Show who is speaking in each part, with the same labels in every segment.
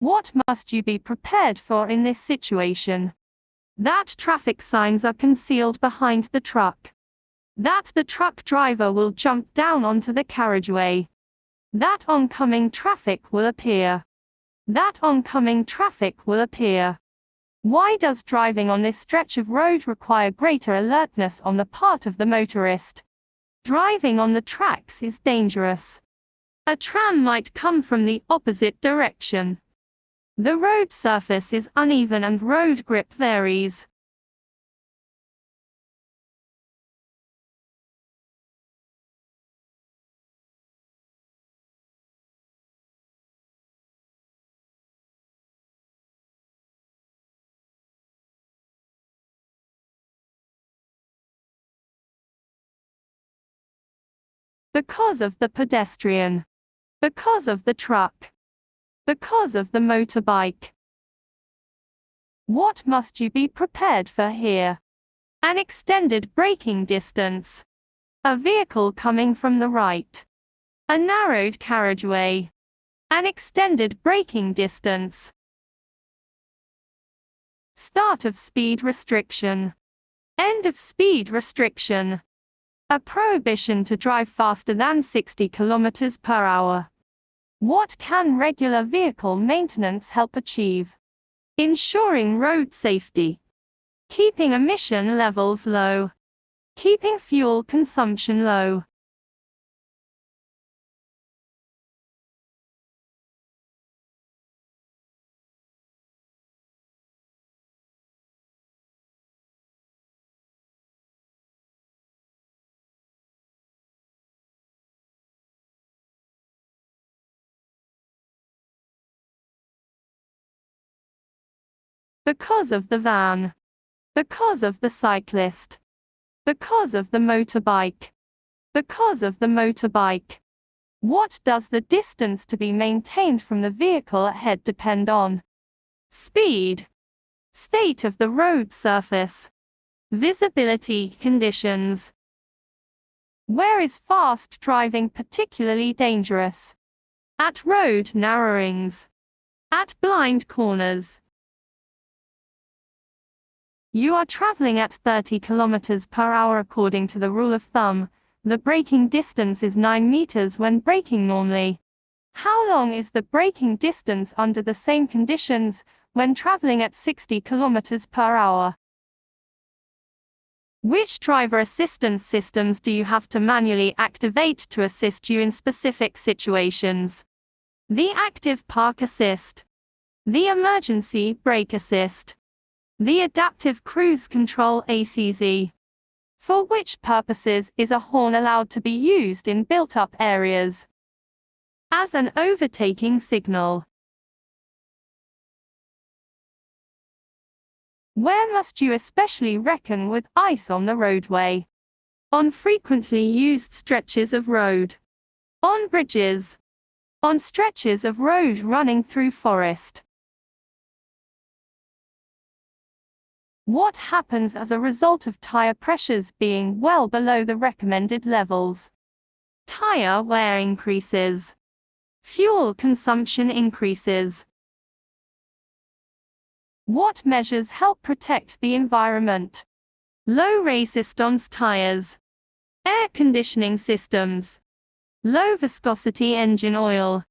Speaker 1: What must you be prepared for in this situation? That traffic signs are concealed behind the truck. That the truck driver will jump down onto the carriageway. That oncoming traffic will appear. That oncoming traffic will appear. Why does driving on this stretch of road require greater alertness on the part of the motorist? Driving on the tracks is dangerous. A tram might come from the opposite direction. The road surface is uneven and road grip varies. Because of the pedestrian. Because of the truck. Because of the motorbike. What must you be prepared for here? An extended braking distance. A vehicle coming from the right. A narrowed carriageway. An extended braking distance. Start of speed restriction. End of speed restriction. A prohibition to drive faster than 60 km per hour. What can regular vehicle maintenance help achieve? Ensuring road safety. Keeping emission levels low. Keeping fuel consumption low. Because of the van. Because of the cyclist. Because of the motorbike. Because of the motorbike. What does the distance to be maintained from the vehicle ahead depend on? Speed. State of the road surface. Visibility conditions. Where is fast driving particularly dangerous? At road narrowings. At blind corners. You are traveling at 30 km per hour according to the rule of thumb. The braking distance is 9 meters when braking normally. How long is the braking distance under the same conditions when traveling at 60 km per hour? Which driver assistance systems do you have to manually activate to assist you in specific situations? The Active Park Assist. The Emergency Brake Assist. The Adaptive Cruise Control ACZ. For which purposes is a horn allowed to be used in built-up areas? As an overtaking signal. Where must you especially reckon with ice on the roadway? On frequently used stretches of road. On bridges. On stretches of road running through forest. What happens as a result of tire pressures being well below the recommended levels? Tire wear increases. Fuel consumption increases. What measures help protect the environment? Low resistance tires. Air conditioning systems. Low viscosity engine oil.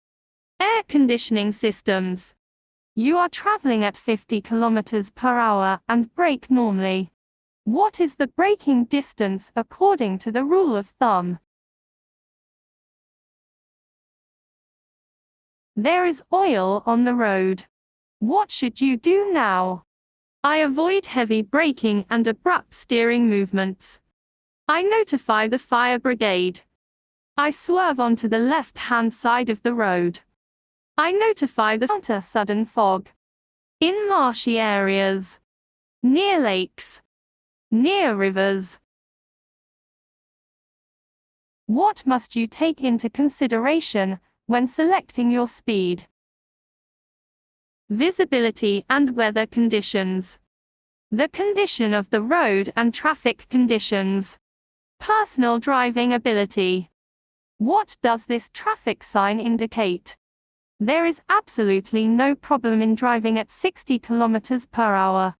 Speaker 1: Air conditioning systems. You are traveling at 50 km per hour and brake normally. What is the braking distance according to the rule of thumb? There is oil on the road. What should you do now? I avoid heavy braking and abrupt steering movements. I notify the fire brigade. I swerve onto the left-hand side of the road. I notify the counter sudden fog. In marshy areas. Near lakes. Near rivers. What must you take into consideration when selecting your speed? Visibility and weather conditions. The condition of the road and traffic conditions. Personal driving ability. What does this traffic sign indicate? There is absolutely no problem in driving at 60 kilometers per hour.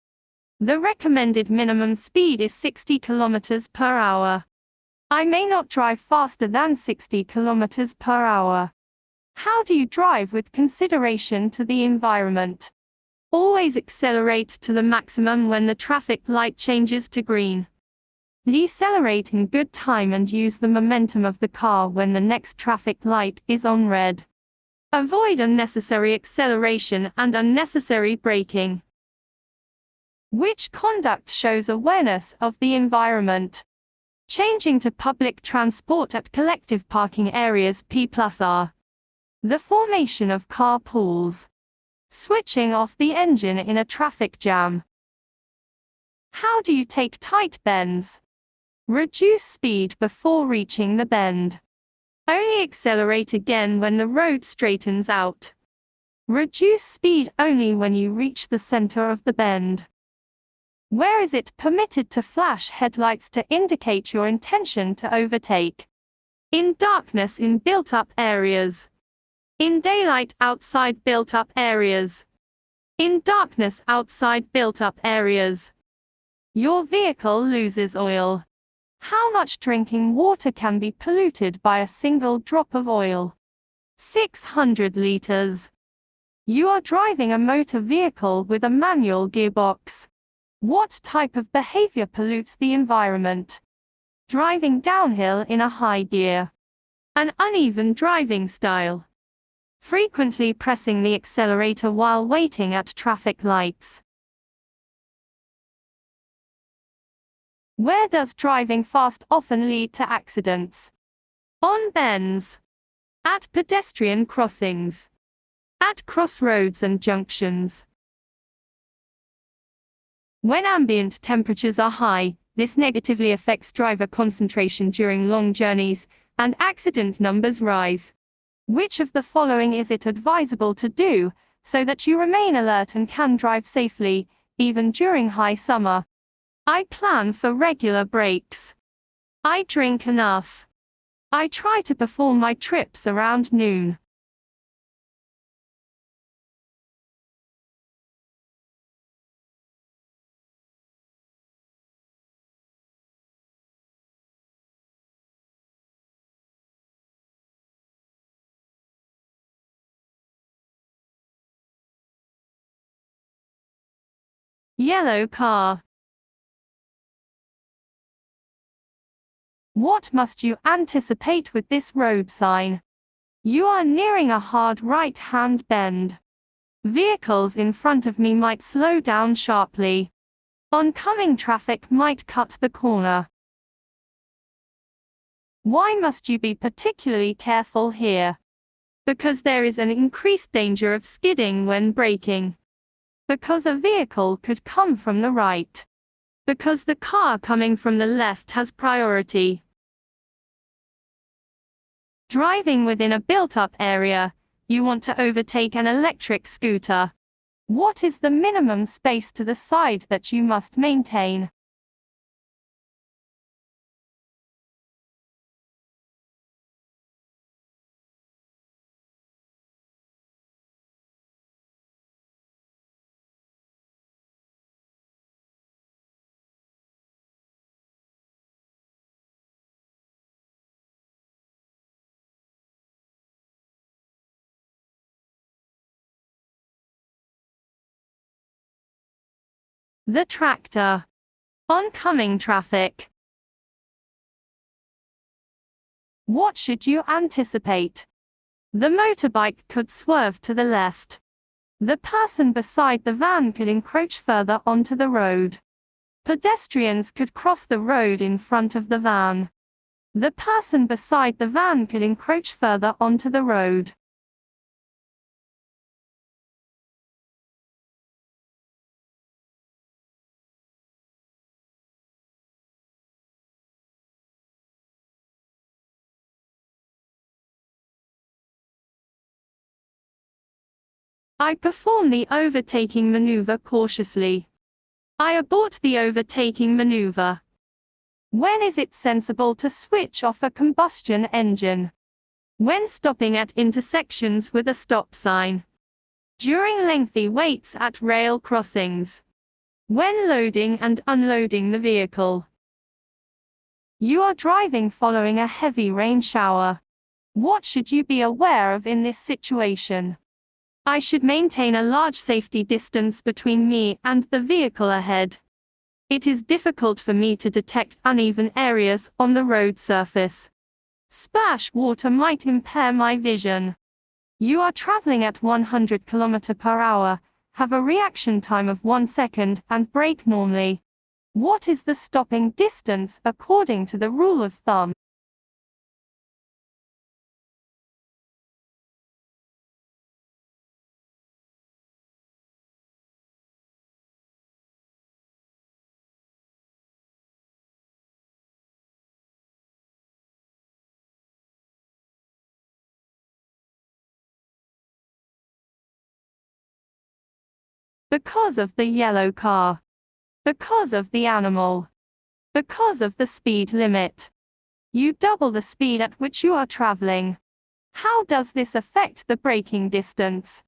Speaker 1: The recommended minimum speed is 60 kilometers per hour. I may not drive faster than 60 kilometers per hour. How do you drive with consideration to the environment? Always accelerate to the maximum when the traffic light changes to green. Decelerate in good time and use the momentum of the car when the next traffic light is on red. Avoid unnecessary acceleration and unnecessary braking. Which conduct shows awareness of the environment? Changing to public transport at collective parking areas P+R. The formation of carpools. Switching off the engine in a traffic jam. How do you take tight bends? Reduce speed before reaching the bend. Only accelerate again when the road straightens out. Reduce speed only when you reach the center of the bend. Where is it permitted to flash headlights to indicate your intention to overtake? In darkness in built-up areas. In daylight outside built-up areas. In darkness outside built-up areas. Your vehicle loses oil. How much drinking water can be polluted by a single drop of oil? 600 liters. You are driving a motor vehicle with a manual gearbox. What type of behavior pollutes the environment? Driving downhill in a high gear. An uneven driving style. Frequently pressing the accelerator while waiting at traffic lights. Where does driving fast often lead to accidents? On bends. At pedestrian crossings. At crossroads and junctions. When ambient temperatures are high, this negatively affects driver concentration during long journeys, and accident numbers rise. Which of the following is it advisable to do, so that you remain alert and can drive safely, even during high summer? I plan for regular breaks. I drink enough. I try to perform my trips around noon. Yellow car. What must you anticipate with this road sign? You are nearing a hard right-hand bend. Vehicles in front of me might slow down sharply. Oncoming traffic might cut the corner. Why must you be particularly careful here? Because there is an increased danger of skidding when braking. Because a vehicle could come from the right. Because the car coming from the left has priority. Driving within a built-up area, you want to overtake an electric scooter. What is the minimum space to the side that you must maintain? The tractor. Oncoming traffic. What should you anticipate? The motorbike could swerve to the left. The person beside the van could encroach further onto the road. Pedestrians could cross the road in front of the van. The person beside the van could encroach further onto the road. I perform the overtaking maneuver cautiously. I abort the overtaking maneuver. When is it sensible to switch off a combustion engine? When stopping at intersections with a stop sign. During lengthy waits at rail crossings. When loading and unloading the vehicle. You are driving following a heavy rain shower. What should you be aware of in this situation? I should maintain a large safety distance between me and the vehicle ahead. It is difficult for me to detect uneven areas on the road surface. Splash water might impair my vision. You are traveling at 100 km per hour, have a reaction time of 1 second and brake normally. What is the stopping distance according to the rule of thumb? Because of the yellow car. Because of the animal. Because of the speed limit. You double the speed at which you are traveling. How does this affect the braking distance?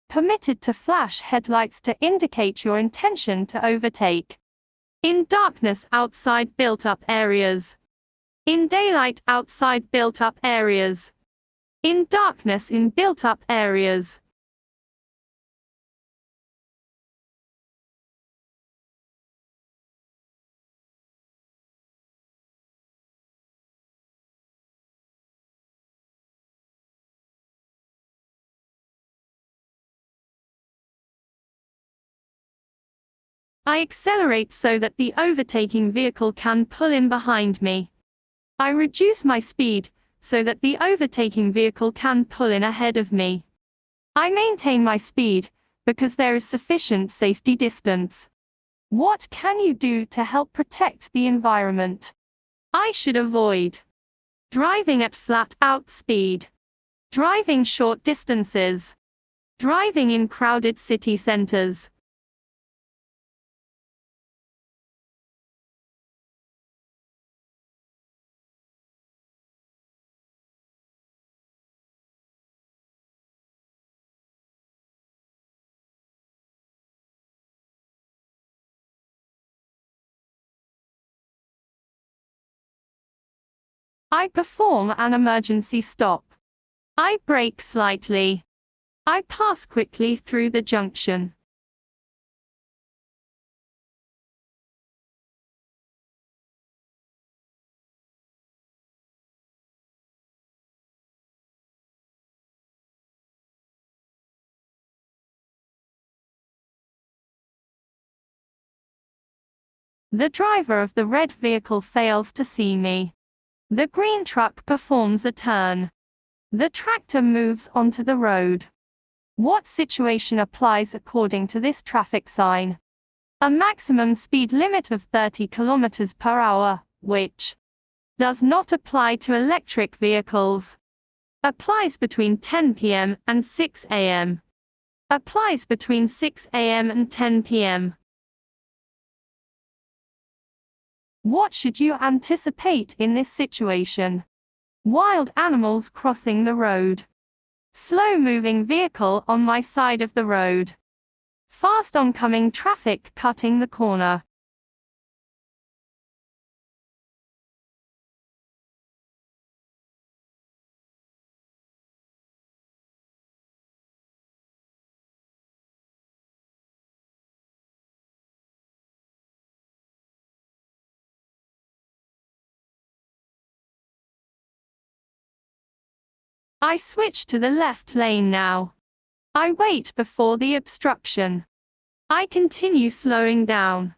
Speaker 1: Permitted to flash headlights to indicate your intention to overtake. In darkness outside built-up areas. In daylight outside built-up areas. In darkness in built-up areas. I accelerate so that the overtaking vehicle can pull in behind me. I reduce my speed so that the overtaking vehicle can pull in ahead of me. I maintain my speed because there is sufficient safety distance. What can you do to help protect the environment? I should avoid driving at flat-out speed, driving short distances, driving in crowded city centers. I perform an emergency stop. I brake slightly. I pass quickly through the junction. The driver of the red vehicle fails to see me. The green truck performs a turn. The tractor moves onto the road. What situation applies according to this traffic sign? A maximum speed limit of 30 km per hour, which does not apply to electric vehicles. Applies between 10 p.m. and 6 a.m. Applies between 6 a.m. and 10 p.m. What should you anticipate in this situation? Wild animals crossing the road. Slow-moving vehicle on my side of the road. Fast oncoming traffic cutting the corner. I switch to the left lane now. I wait before the obstruction. I continue slowing down.